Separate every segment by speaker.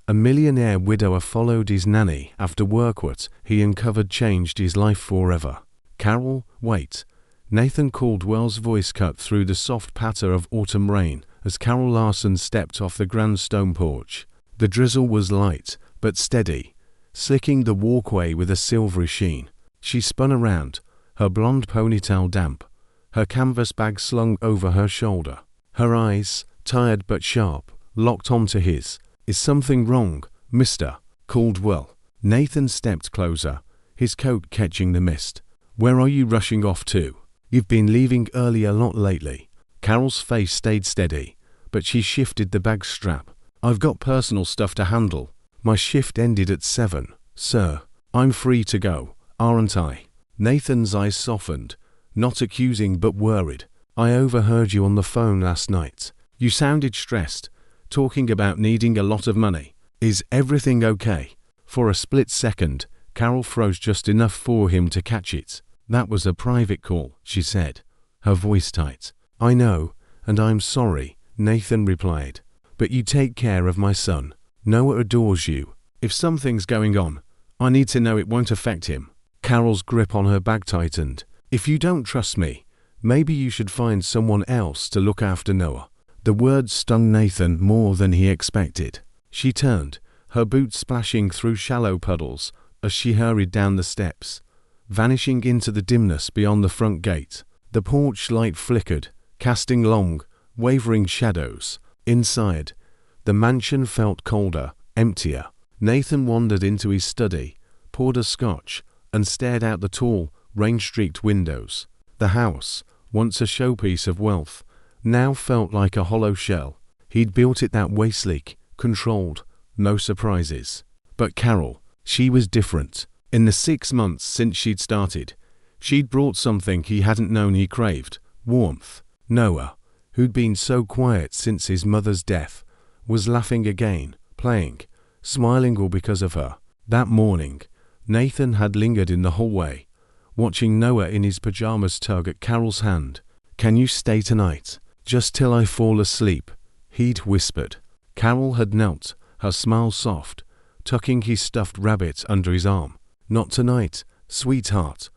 Speaker 1: A millionaire widower followed his nanny after work. What he uncovered changed his life forever. Carol, wait. Nathan Caldwell's voice cut through the soft patter of autumn rain as Carol Larson stepped off the grand stone porch. The drizzle was light, but steady, slicking the walkway with a silvery sheen. She spun around, her blonde ponytail damp, her canvas bag slung over her shoulder. Her eyes, tired but sharp, locked onto his. "Is something wrong, Mr. Caldwell?" Nathan stepped closer, his coat catching the mist. "Where are you rushing off to? You've been leaving early a lot lately." Carol's face stayed steady, but she shifted the bag strap. "I've got personal stuff to handle. My shift ended at 7, sir. I'm free to go, aren't I?" Nathan's eyes softened, not accusing but worried. "I overheard you on the phone last night. You sounded stressed, talking about needing a lot of money. Is everything okay?" For a split second, Carol froze just enough for him to catch it. "That was a private call," she said, her voice tight. "I know, and I'm sorry," Nathan replied. "But you take care of my son. Noah adores you. If something's going on, I need to know it won't affect him." Carol's grip on her bag tightened. "If you don't trust me, maybe you should find someone else to look after Noah." The words stung Nathan more than he expected. She turned, her boots splashing through shallow puddles as she hurried down the steps, vanishing into the dimness beyond the front gate. The porch light flickered, casting long, wavering shadows. Inside, the mansion felt colder, emptier. Nathan wandered into his study, poured a scotch, and stared out the tall, rain-streaked windows. The house, once a showpiece of wealth, now felt like a hollow shell. He'd built it that way, sleek, controlled, no surprises. But Carol, she was different. In the 6 months since she'd started, she'd brought something he hadn't known he craved: warmth. Noah, who'd been so quiet since his mother's death, was laughing again, playing, smiling all because of her. That morning, Nathan had lingered in the hallway, watching Noah in his pajamas tug at Carol's hand. "Can you stay tonight? Just till I fall asleep," he'd whispered. Carol had knelt, her smile soft, tucking his stuffed rabbit under his arm. "Not tonight, sweetheart,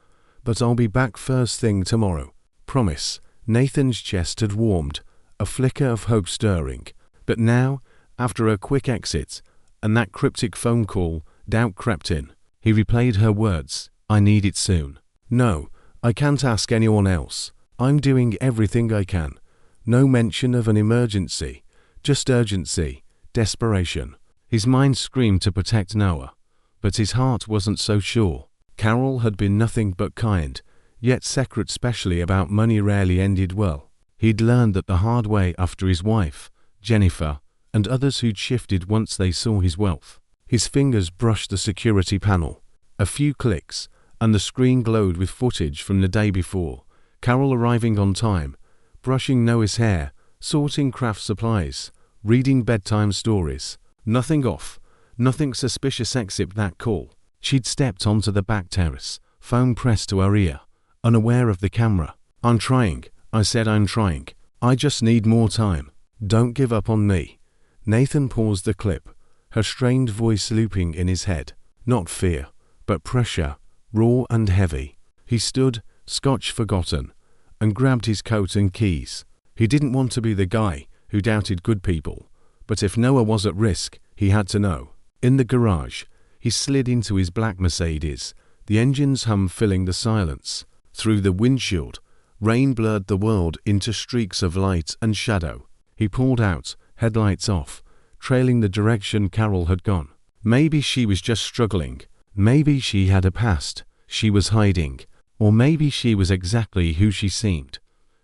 Speaker 1: but I'll be back first thing tomorrow. Promise." Nathan's chest had warmed, a flicker of hope stirring. But now, after a quick exit, and that cryptic phone call, doubt crept in. He replayed her words, "I need it soon." "No, I can't ask anyone else. I'm doing everything I can." No mention of an emergency, just urgency, desperation. His mind screamed to protect Noah, but his heart wasn't so sure. Carol had been nothing but kind, yet secret, especially about money, rarely ended well. He'd learned that the hard way after his wife, Jennifer, and others who'd shifted once they saw his wealth. His fingers brushed the security panel. A few clicks, and the screen glowed with footage from the day before. Carol arriving on time, brushing Noah's hair, sorting craft supplies, reading bedtime stories. Nothing off, nothing suspicious except that call. She'd stepped onto the back terrace, phone pressed to her ear, unaware of the camera. "I'm trying," I said, "I'm trying. I just need more time. Don't give up on me." Nathan paused the clip, her strained voice looping in his head. Not fear, but pressure, raw and heavy. He stood, scotch forgotten, and grabbed his coat and keys. He didn't want to be the guy who doubted good people, but if Noah was at risk, he had to know. In the garage, he slid into his black Mercedes, the engine's hum filling the silence. Through the windshield, rain blurred the world into streaks of light and shadow. He pulled out, headlights off, trailing the direction Carol had gone. Maybe she was just struggling. Maybe she had a past she was hiding. Or maybe she was exactly who she seemed.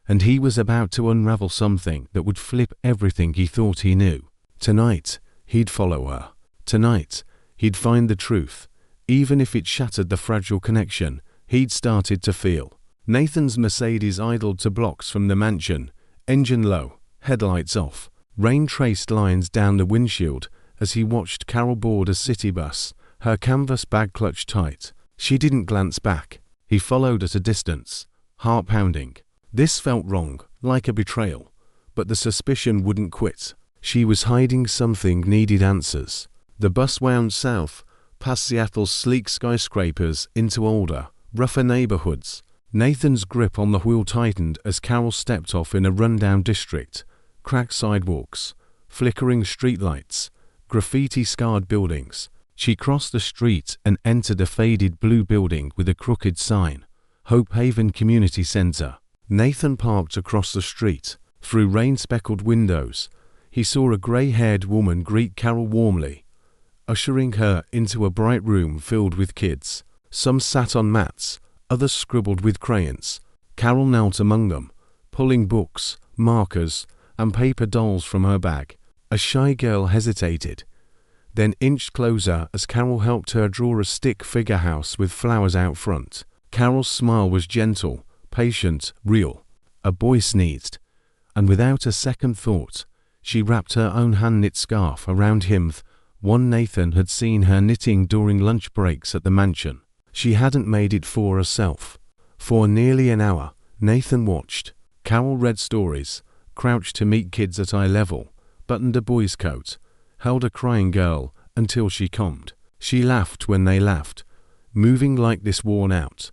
Speaker 1: And he was about to unravel something that would flip everything he thought he knew. Tonight, he'd follow her. Tonight, he'd find the truth, even if it shattered the fragile connection he'd started to feel. Nathan's Mercedes idled to blocks from the mansion, engine low, headlights off. Rain traced lines down the windshield as he watched Carol board a city bus, her canvas bag clutched tight. She didn't glance back. He followed at a distance, heart pounding. This felt wrong, like a betrayal, but the suspicion wouldn't quit. She was hiding something, needed answers. The bus wound south, past Seattle's sleek skyscrapers into older, rougher neighborhoods. Nathan's grip on the wheel tightened as Carol stepped off in a rundown district. Cracked sidewalks, flickering streetlights, graffiti-scarred buildings. She crossed the street and entered a faded blue building with a crooked sign. Hope Haven Community Center. Nathan parked across the street. Through rain-speckled windows, he saw a gray-haired woman greet Carol warmly, ushering her into a bright room filled with kids. Some sat on mats, others scribbled with crayons. Carol knelt among them, pulling books, markers, and paper dolls from her bag. A shy girl hesitated, then inched closer as Carol helped her draw a stick figure house with flowers out front. Carol's smile was gentle, patient, real. A boy sneezed, and without a second thought, she wrapped her own hand-knit scarf around him, one Nathan had seen her knitting during lunch breaks at the mansion. She hadn't made it for herself. For nearly an hour, Nathan watched. Carol read stories, crouched to meet kids at eye level, buttoned a boy's coat, held a crying girl until she calmed. She laughed when they laughed, moving like this worn-out,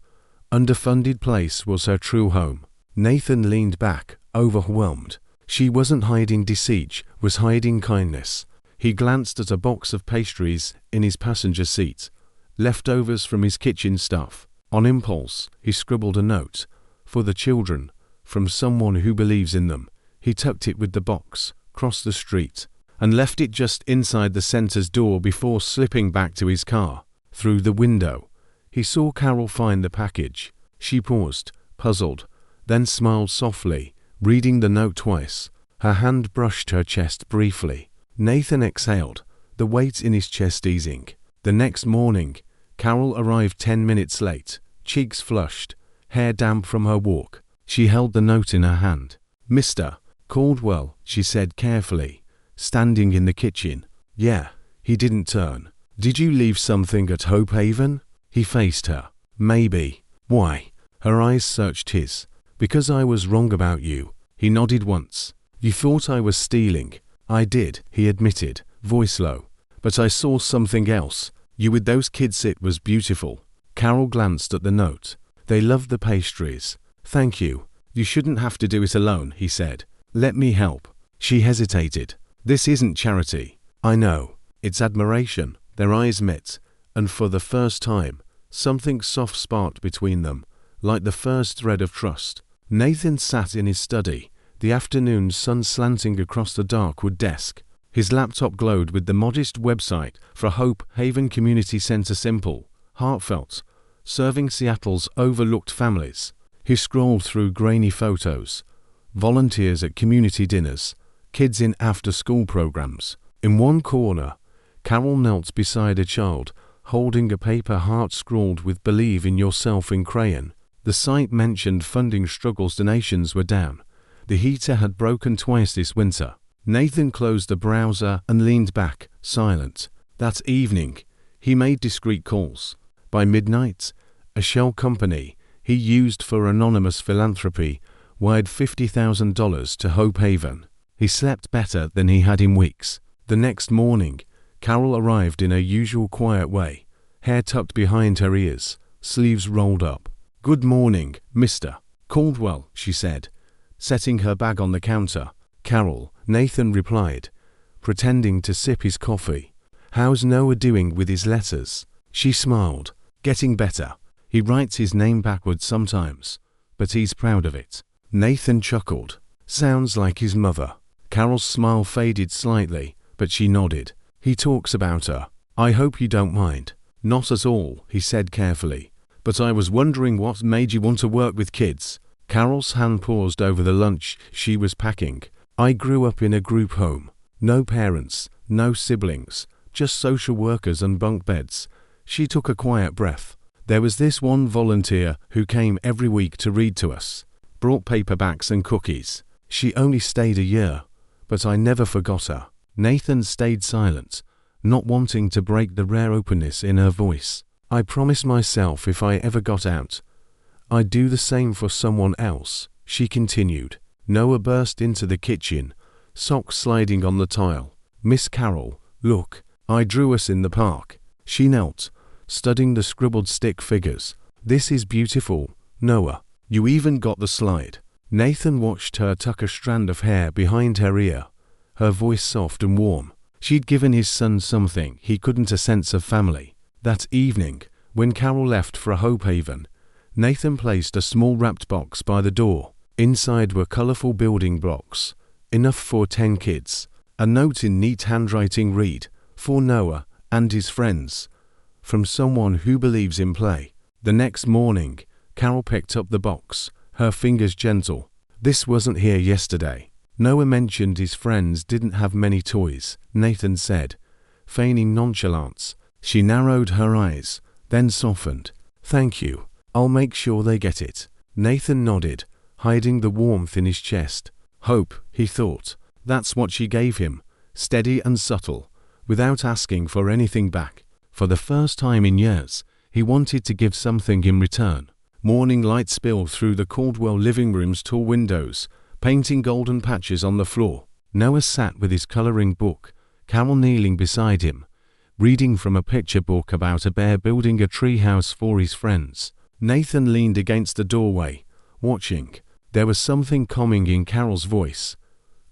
Speaker 1: underfunded place was her true home. Nathan leaned back, overwhelmed. She wasn't hiding deceit, was hiding kindness. He glanced at a box of pastries in his passenger seat, leftovers from his kitchen stuff. On impulse, he scribbled a note, for the children, from someone who believes in them. He tucked it with the box, crossed the street, and left it just inside the center's door before slipping back to his car. Through the window, he saw Carol find the package. She paused, puzzled, then smiled softly, reading the note twice. Her hand brushed her chest briefly. Nathan exhaled, the weight in his chest easing. The next morning, Carol arrived 10 minutes late, cheeks flushed, hair damp from her walk. She held the note in her hand. "Mr. Caldwell," she said carefully, standing in the kitchen. "Yeah." He didn't turn. "Did you leave something at Hope Haven?" He faced her. "Maybe." "Why?" Her eyes searched his. "Because I was wrong about you." He nodded once. "You thought I was stealing." "I did," he admitted, voice low. "But I saw something else. You with those kids, it was beautiful." Carol glanced at the note. "They loved the pastries." "Thank you. You shouldn't have to do it alone," he said. "Let me help." She hesitated. "This isn't charity." "I know. It's admiration." Their eyes met, and for the first time, something soft sparked between them, like the first thread of trust. Nathan sat in his study, the afternoon sun slanting across the dark wood desk. His laptop glowed with the modest website for Hope Haven Community Center, simple, heartfelt, serving Seattle's overlooked families. He scrolled through grainy photos, volunteers at community dinners, kids in after-school programs. In one corner, Carol knelt beside a child, holding a paper heart scrawled with "Believe in yourself" in crayon. The site mentioned funding struggles, donations were down. The heater had broken twice this winter. Nathan closed the browser and leaned back, silent. That evening, he made discreet calls. By midnight, a shell company he used for anonymous philanthropy wired $50,000 to Hope Haven. He slept better than he had in weeks. The next morning, Carol arrived in her usual quiet way, hair tucked behind her ears, sleeves rolled up. "Good morning, Mr. Caldwell," she said, setting her bag on the counter. "Carol," Nathan replied, pretending to sip his coffee. "How's Noah doing with his letters?" She smiled. "Getting better. He writes his name backwards sometimes, but he's proud of it." Nathan chuckled. "Sounds like his mother." Carol's smile faded slightly, but she nodded. "He talks about her. I hope you don't mind." "Not at all," he said carefully. "But I was wondering what made you want to work with kids." Carol's hand paused over the lunch she was packing. "I grew up in a group home. No parents, no siblings, just social workers and bunk beds." She took a quiet breath. "There was this one volunteer who came every week to read to us, brought paperbacks and cookies. She only stayed a year, but I never forgot her." Nathan stayed silent, not wanting to break the rare openness in her voice. "I promised myself if I ever got out, I'd do the same for someone else," she continued. Noah burst into the kitchen, socks sliding on the tile. "Miss Carol, look, I drew us in the park. She knelt, studying the scribbled stick figures. This is beautiful, Noah. You even got the slide. Nathan watched her tuck a strand of hair behind her ear, her voice soft and warm. She'd given his son something he couldn't, a sense of family. That evening, when Carol left for Hope Haven, Nathan placed a small wrapped box by the door. Inside were colorful building blocks, enough for 10 kids. A note in neat handwriting read, "For Noah and his friends, from someone who believes in play." The next morning, Carol picked up the box, her fingers gentle. This wasn't here yesterday. Noah mentioned his friends didn't have many toys, Nathan said, feigning nonchalance. She narrowed her eyes, then softened. "Thank you. I'll make sure they get it." Nathan nodded, hiding the warmth in his chest. Hope, he thought. That's what she gave him, steady and subtle, without asking for anything back. For the first time in years, he wanted to give something in return. Morning light spilled through the Caldwell living room's tall windows, painting golden patches on the floor. Noah sat with his coloring book, Carol kneeling beside him, reading from a picture book about a bear building a treehouse for his friends. Nathan leaned against the doorway, watching. There was something calming in Carol's voice,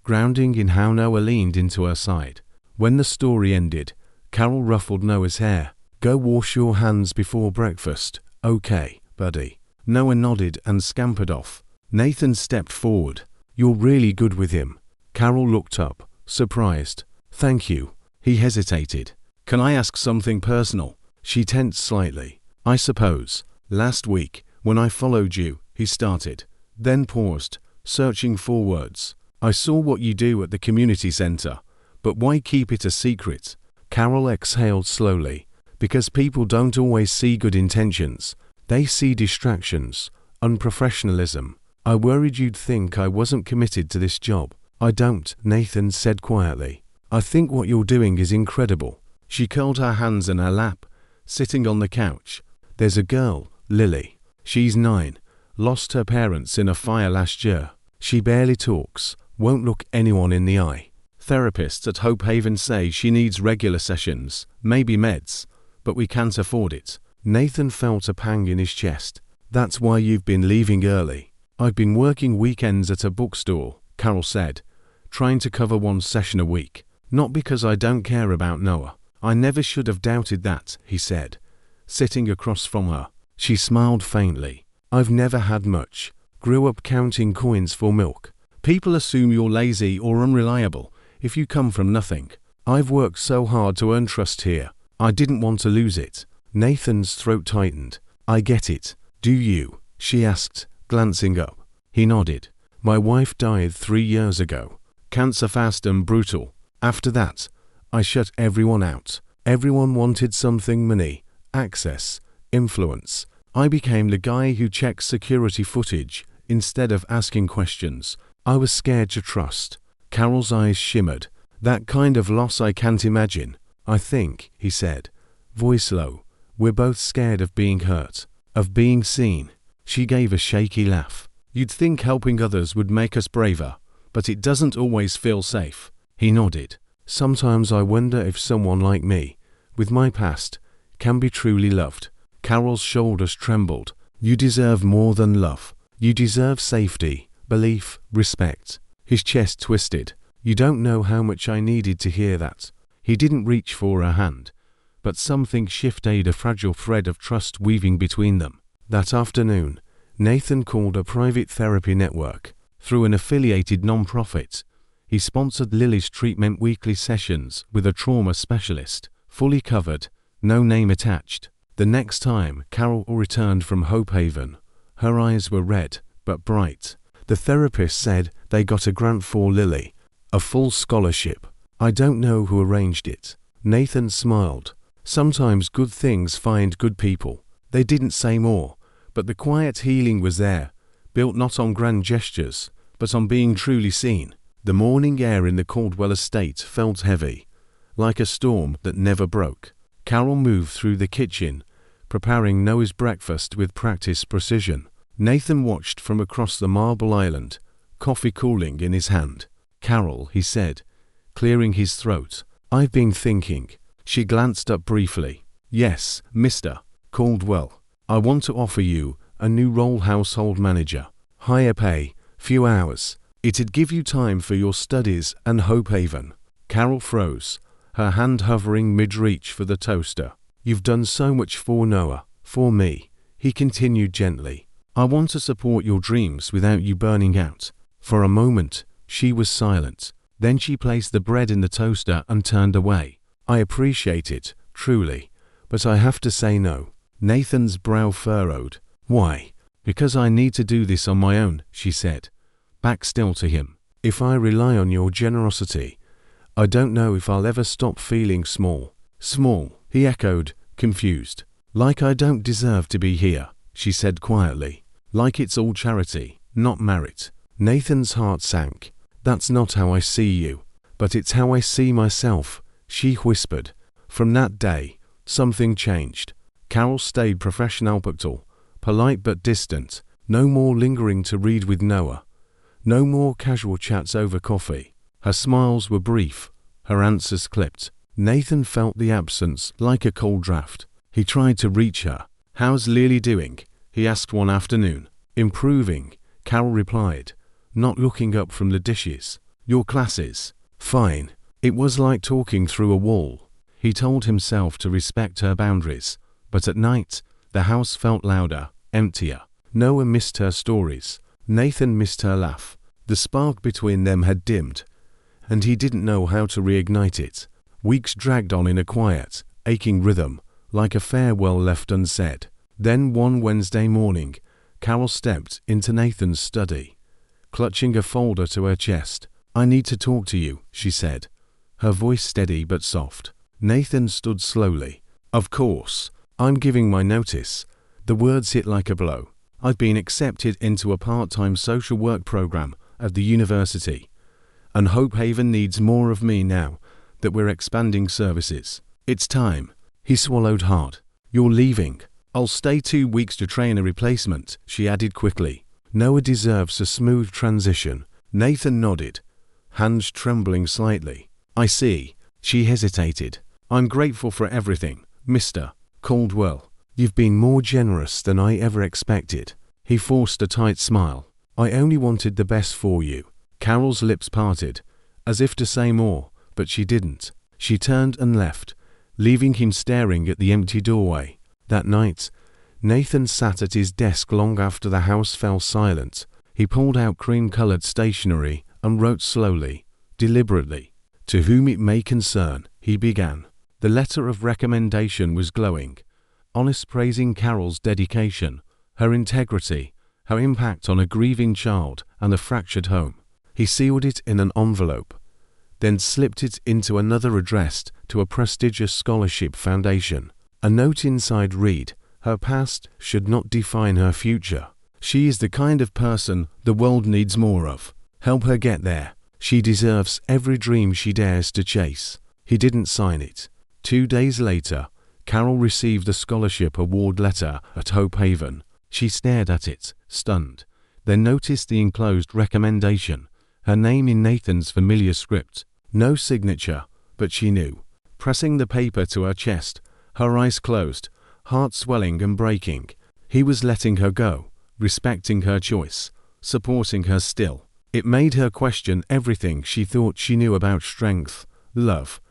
Speaker 1: grounding in how Noah leaned into her side. When the story ended, Carol ruffled Noah's hair. "Go wash your hands before breakfast, okay, buddy?" Noah nodded and scampered off. Nathan stepped forward. "You're really good with him." Carol looked up, surprised. "Thank you." He hesitated. "Can I ask something personal?" She tensed slightly. "I suppose. Last week, when I followed you," he started, then paused, searching for words. "I saw what you do at the community center, but why keep it a secret?" Carol exhaled slowly. "Because people don't always see good intentions. They see distractions, unprofessionalism. I worried you'd think I wasn't committed to this job." "I don't," Nathan said quietly. "I think what you're doing is incredible." She curled her hands in her lap, sitting on the couch. "There's a girl, Lily. She's 9, lost her parents in a fire last year. She barely talks, won't look anyone in the eye. Therapists at Hope Haven say she needs regular sessions, maybe meds, but we can't afford it." Nathan felt a pang in his chest. "That's why you've been leaving early." "I've been working weekends at a bookstore," Carol said, "trying to cover 1 session a week. Not because I don't care about Noah. I never should have doubted that," he said, sitting across from her. She smiled faintly. "I've never had much. Grew up counting coins for milk. People assume you're lazy or unreliable if you come from nothing. I've worked so hard to earn trust here. I didn't want to lose it." Nathan's throat tightened. "I get it. Do you?" she asked, glancing up. He nodded. "My wife died 3 years ago. Cancer, fast and brutal. After that, I shut everyone out. Everyone wanted something: money, access, influence. I became the guy who checks security footage instead of asking questions. I was scared to trust." Carol's eyes shimmered. "That kind of loss I can't imagine." "I think," he said, voice low, "we're both scared of being hurt, of being seen." She gave a shaky laugh. "You'd think helping others would make us braver, but it doesn't always feel safe." He nodded. "Sometimes I wonder if someone like me, with my past, can be truly loved." Carol's shoulders trembled. "You deserve more than love. You deserve safety, belief, respect." His chest twisted. "You don't know how much I needed to hear that." He didn't reach for her hand, but something shifted, a fragile thread of trust weaving between them. That afternoon, Nathan called a private therapy network. Through an affiliated non-profit, he sponsored Lily's treatment weekly sessions with a trauma specialist, fully covered, no name attached. The next time Carol returned from Hope Haven, her eyes were red but bright. The therapist said they got a grant for Lily, a full scholarship. "I don't know who arranged it." Nathan smiled. "Sometimes good things find good people." They didn't say more, but the quiet healing was there, built not on grand gestures, but on being truly seen. The morning air in the Caldwell estate felt heavy, like a storm that never broke. Carol moved through the kitchen, preparing Noah's breakfast with practiced precision. Nathan watched from across the marble island, coffee cooling in his hand. "Carol," he said, clearing his throat, "I've been thinking." She glanced up briefly. Yes, Mr. Caldwell. I want to offer you a new role, household manager. Higher pay, few hours. It'd give you time for your studies and Hope Haven. Carol froze, her hand hovering mid-reach for the toaster. You've done so much for Noah, for me, he continued gently. I want to support your dreams without you burning out. For a moment, she was silent. Then she placed the bread in the toaster and turned away. I appreciate it, truly, but I have to say no. Nathan's brow furrowed. Why? Because I need to do this on my own, she said, back still to him. If I rely on your generosity, I don't know if I'll ever stop feeling small. Small, he echoed, confused. Like I don't deserve to be here, she said quietly. Like it's all charity, not merit. Nathan's heart sank. That's not how I see you, but it's how I see myself, she whispered. From that day, something changed. Carol stayed professional, polite but distant. No more lingering to read with Noah. No more casual chats over coffee. Her smiles were brief, her answers clipped. Nathan felt the absence like a cold draft. He tried to reach her. How's Lily doing? He asked one afternoon. Improving, Carol replied, not looking up from the dishes. Your classes? Fine. It was like talking through a wall. He told himself to respect her boundaries, but at night, the house felt louder, emptier. Noah missed her stories. Nathan missed her laugh. The spark between them had dimmed, and he didn't know how to reignite it. Weeks dragged on in a quiet, aching rhythm, like a farewell left unsaid. Then one Wednesday morning, Carol stepped into Nathan's study, clutching a folder to her chest. I need to talk to you, she said, her voice steady but soft. Nathan stood slowly. Of course, I'm giving my notice. The words hit like a blow. I've been accepted into a part-time social work program at the university, and Hope Haven needs more of me now that we're expanding services. It's time. He swallowed hard. You're leaving. I'll stay 2 weeks to train a replacement, she added quickly. Noah deserves a smooth transition. Nathan nodded, hands trembling slightly. I see. She hesitated. I'm grateful for everything, Mr. Caldwell. You've been more generous than I ever expected. He forced a tight smile. I only wanted the best for you. Carol's lips parted, as if to say more, but she didn't. She turned and left, leaving him staring at the empty doorway. That night, Nathan sat at his desk long after the house fell silent. He pulled out cream-colored stationery and wrote slowly, deliberately. To whom it may concern, he began. The letter of recommendation was glowing, honest, praising Carol's dedication, her integrity, her impact on a grieving child and a fractured home. He sealed it in an envelope, then slipped it into another addressed to a prestigious scholarship foundation. A note inside read, her past should not define her future. She is the kind of person the world needs more of. Help her get there. She deserves every dream she dares to chase. He didn't sign it. 2 days later, Carol received a scholarship award letter at Hope Haven. She stared at it, stunned, then noticed the enclosed recommendation, her name in Nathan's familiar script. No signature, but she knew. Pressing the paper to her chest, her eyes closed, heart swelling and breaking. He was letting her go, respecting her choice, supporting her still. It made her question everything she thought she knew about strength, love,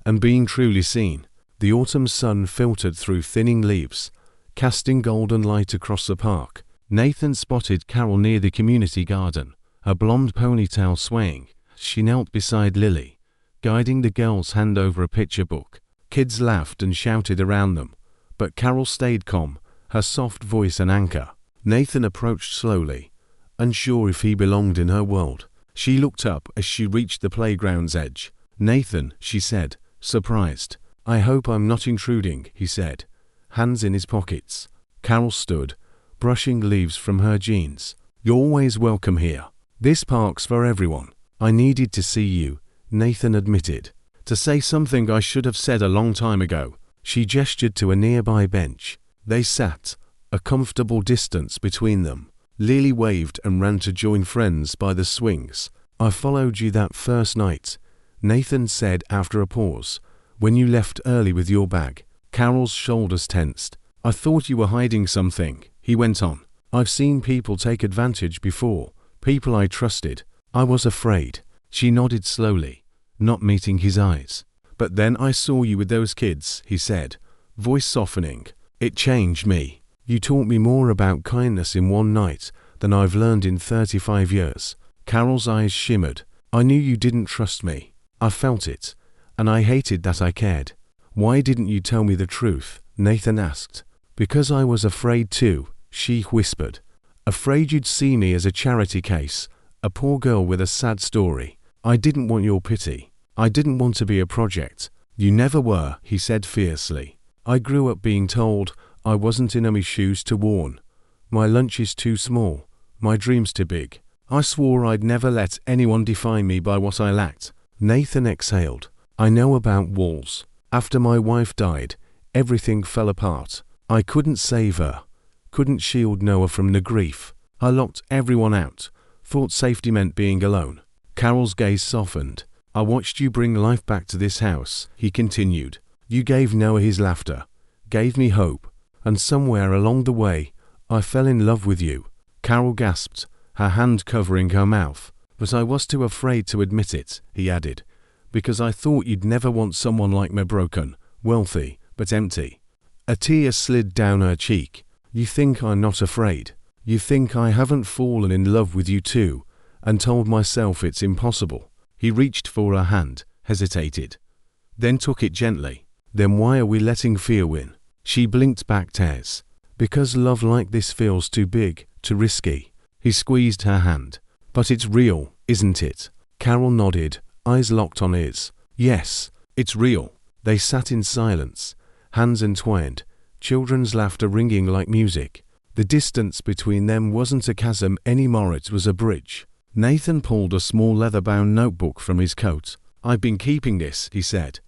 Speaker 1: and being truly seen. The autumn sun filtered through thinning leaves, casting golden light across the park. Nathan spotted Carol near the community garden, her blonde ponytail swaying. She knelt beside Lily, guiding the girl's hand over a picture book. Kids laughed and shouted around them, but Carol stayed calm, her soft voice an anchor. Nathan approached slowly, unsure if he belonged in her world. She looked up as she reached the playground's edge. Nathan, she said, surprised. I hope I'm not intruding, he said, hands in his pockets. Carol stood, brushing leaves from her jeans. You're always welcome here. This park's for everyone. I needed to see you, Nathan admitted. To say something I should have said a long time ago. She gestured to a nearby bench. They sat, a comfortable distance between them. Lily waved and ran to join friends by the swings. I followed you that first night, Nathan said after a pause, When you left early with your bag. Carol's shoulders tensed. I thought you were hiding something, he went on. I've seen people take advantage before, people I trusted. I was afraid. She nodded slowly, not meeting his eyes. But then I saw you with those kids, he said, voice softening. It changed me. You taught me more about kindness in one night than I've learned in 35 years. Carol's eyes shimmered. I knew you didn't trust me. I felt it. And I hated that I cared. Why didn't you tell me the truth? Nathan asked. Because I was afraid too, she whispered. Afraid you'd see me as a charity case, a poor girl with a sad story. I didn't want your pity. I didn't want to be a project. You never were, he said fiercely. I grew up being told I wasn't in my shoes to worn. My lunch is too small, my dreams too big. I swore I'd never let anyone define me by what I lacked. Nathan exhaled. I know about walls. After my wife died, everything fell apart. I couldn't save her, couldn't shield Noah from the grief. I locked everyone out, thought safety meant being alone. Carol's gaze softened. I watched you bring life back to this house, he continued. You gave Noah his laughter, gave me hope, and somewhere along the way, I fell in love with you. Carol gasped, her hand covering her mouth. But I was too afraid to admit it, he added, because I thought you'd never want someone like me broken, wealthy, but empty. A tear slid down her cheek. You think I'm not afraid. You think I haven't fallen in love with you too, and told myself it's impossible. He reached for her hand, hesitated, then took it gently. Then why are we letting fear win? She blinked back tears. Because love like this feels too big, too risky. He squeezed her hand. But it's real, isn't it? Carol nodded, eyes locked on his. Yes, it's real. They sat in silence, hands entwined, children's laughter ringing like music. The distance between them wasn't a chasm anymore, it was a bridge. Nathan pulled a small leather-bound notebook from his coat. I've been keeping this, he said,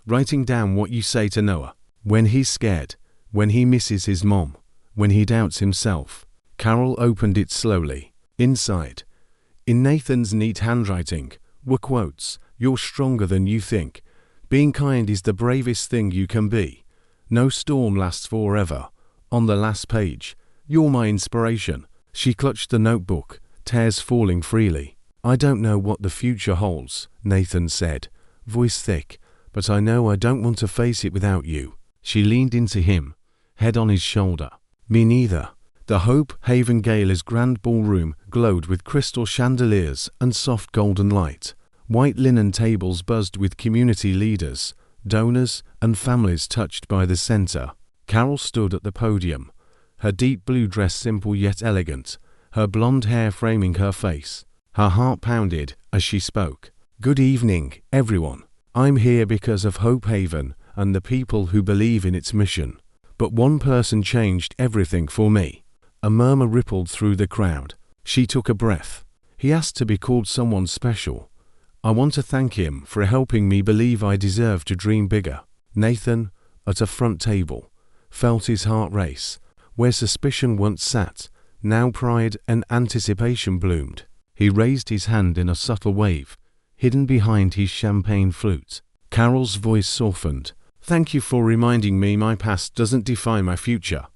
Speaker 1: writing down what you say to Noah. When he's scared, when he misses his mom, when he doubts himself. Carol opened it slowly. Inside, in Nathan's neat handwriting, were quotes. You're stronger than you think. Being kind is the bravest thing you can be. No storm lasts forever. On the last page, you're my inspiration. She clutched the notebook, tears falling freely. I don't know what the future holds, Nathan said, voice thick, but I know I don't want to face it without you. She leaned into him, head on his shoulder. Me neither. The Hope Haven Gala's grand ballroom glowed with crystal chandeliers and soft golden light. White linen tables buzzed with community leaders, donors, and families touched by the center. Carol stood at the podium, her deep blue dress simple yet elegant, her blonde hair framing her face. Her heart pounded as she spoke. Good evening, everyone. I'm here because of Hope Haven and the people who believe in its mission. But one person changed everything for me. A murmur rippled through the crowd. She took a breath. He asked to be called someone special. I want to thank him for helping me believe I deserve to dream bigger. Nathan, at a front table, felt his heart race. Where suspicion once sat, now pride and anticipation bloomed. He raised his hand in a subtle wave, hidden behind his champagne flute. Carol's voice softened. Thank you for reminding me my past doesn't define my future.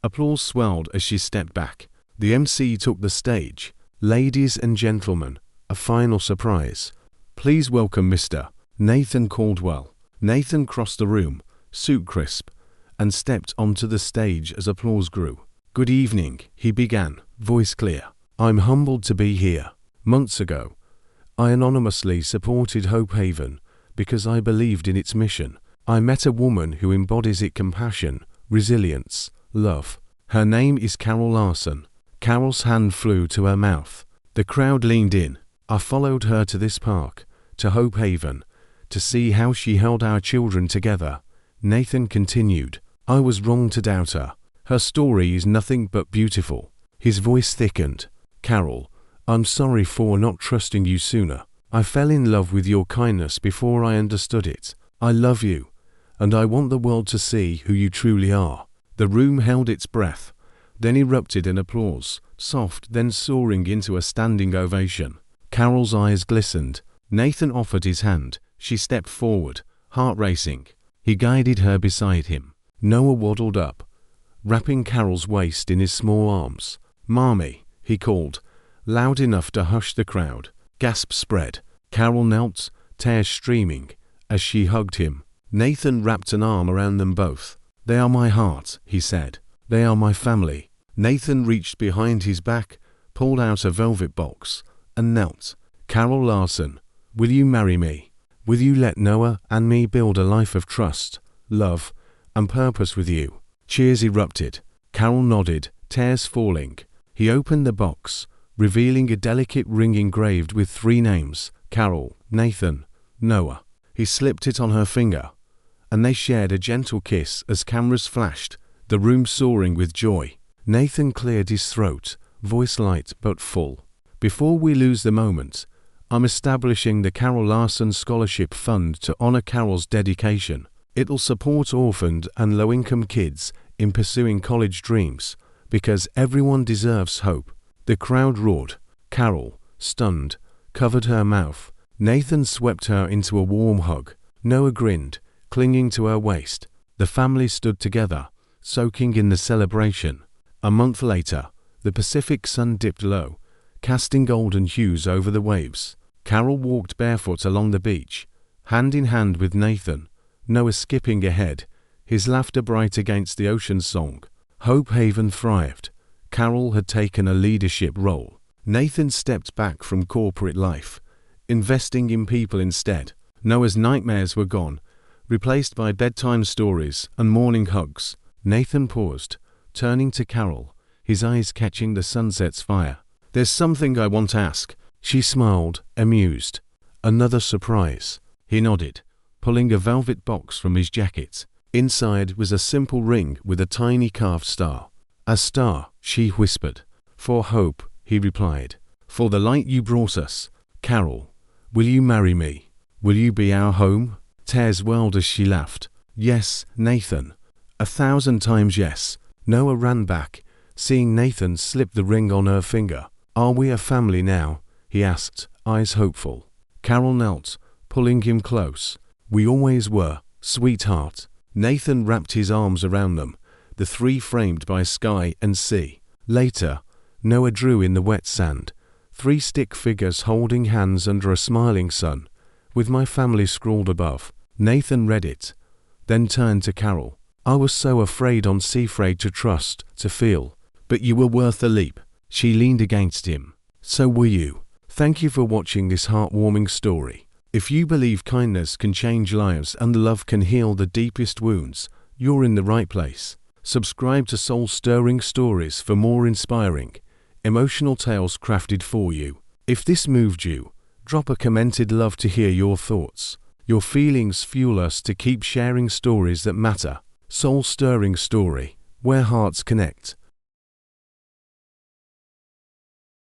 Speaker 1: Applause swelled as she stepped back. The MC took the stage. Ladies and gentlemen, a final surprise. Please welcome Mr. Nathan Caldwell. Nathan crossed the room, suit crisp, and stepped onto the stage as applause grew. Good evening, he began, voice clear. I'm humbled to be here. Months ago, I anonymously supported Hope Haven because I believed in its mission. I met a woman who embodies it: compassion, resilience, love. Her name is Carol Larson. Carol's hand flew to her mouth. The crowd leaned in. I followed her to this park, to Hope Haven, to see how she held our children together. Nathan continued. I was wrong to doubt her. Her story is nothing but beautiful. His voice thickened. Carol, I'm sorry for not trusting you sooner. I fell in love with your kindness before I understood it. I love you, and I want the world to see who you truly are. The room held its breath, then erupted in applause, soft then soaring into a standing ovation. Carol's eyes glistened. Nathan offered his hand. She stepped forward, heart racing. He guided her beside him. Noah waddled up, wrapping Carol's waist in his small arms. "Mommy," he called, loud enough to hush the crowd. Gasps spread. Carol knelt, tears streaming, as she hugged him. Nathan wrapped an arm around them both. "They are my heart," he said. "They are my family." Nathan reached behind his back, pulled out a velvet box, and knelt. "Carol Larson, will you marry me? Will you let Noah and me build a life of trust, love, and purpose with you?" Cheers erupted. Carol nodded, tears falling. He opened the box, revealing a delicate ring engraved with 3 names: Carol, Nathan, Noah. He slipped it on her finger, and they shared a gentle kiss as cameras flashed, the room soaring with joy. Nathan cleared his throat, voice light but full. "Before we lose the moment, I'm establishing the Carol Larson Scholarship Fund to honor Carol's dedication. It'll support orphaned and low-income kids in pursuing college dreams, because everyone deserves hope." The crowd roared. Carol, stunned, covered her mouth. Nathan swept her into a warm hug. Noah grinned, clinging to her waist. The family stood together, soaking in the celebration. A month later, the Pacific sun dipped low, casting golden hues over the waves. Carol walked barefoot along the beach, hand in hand with Nathan, Noah skipping ahead, his laughter bright against the ocean's song. Hope Haven thrived. Carol had taken a leadership role. Nathan stepped back from corporate life, investing in people instead. Noah's nightmares were gone, replaced by bedtime stories and morning hugs. Nathan paused, turning to Carol, his eyes catching the sunset's fire. "There's something I want to ask." She smiled, amused. "Another surprise." He nodded, pulling a velvet box from his jacket. Inside was a simple ring with a tiny carved star. "A star," she whispered. "For hope," he replied. "For the light you brought us. Carol, will you marry me? Will you be our home?" Tears welled as she laughed. "Yes, Nathan. 1,000 times yes." Noah ran back, seeing Nathan slip the ring on her finger. "Are we a family now?" he asked, eyes hopeful. Carol knelt, pulling him close. "We always were, sweetheart." Nathan wrapped his arms around them, the 3 framed by sky and sea. Later, Noah drew in the wet sand, 3 stick figures holding hands under a smiling sun, with "my family" scrawled above. Nathan read it, then turned to Carol. "I was so afraid to trust, to feel. But you were worth the leap." She leaned against him. "So were you." Thank you for watching this heartwarming story. If you believe kindness can change lives and love can heal the deepest wounds, you're in the right place. Subscribe to Soul-Stirring Stories for more inspiring, emotional tales crafted for you. If this moved you, drop a comment. I'd love to hear your thoughts. Your feelings fuel us to keep sharing stories that matter. Soul-Stirring Story, where hearts connect.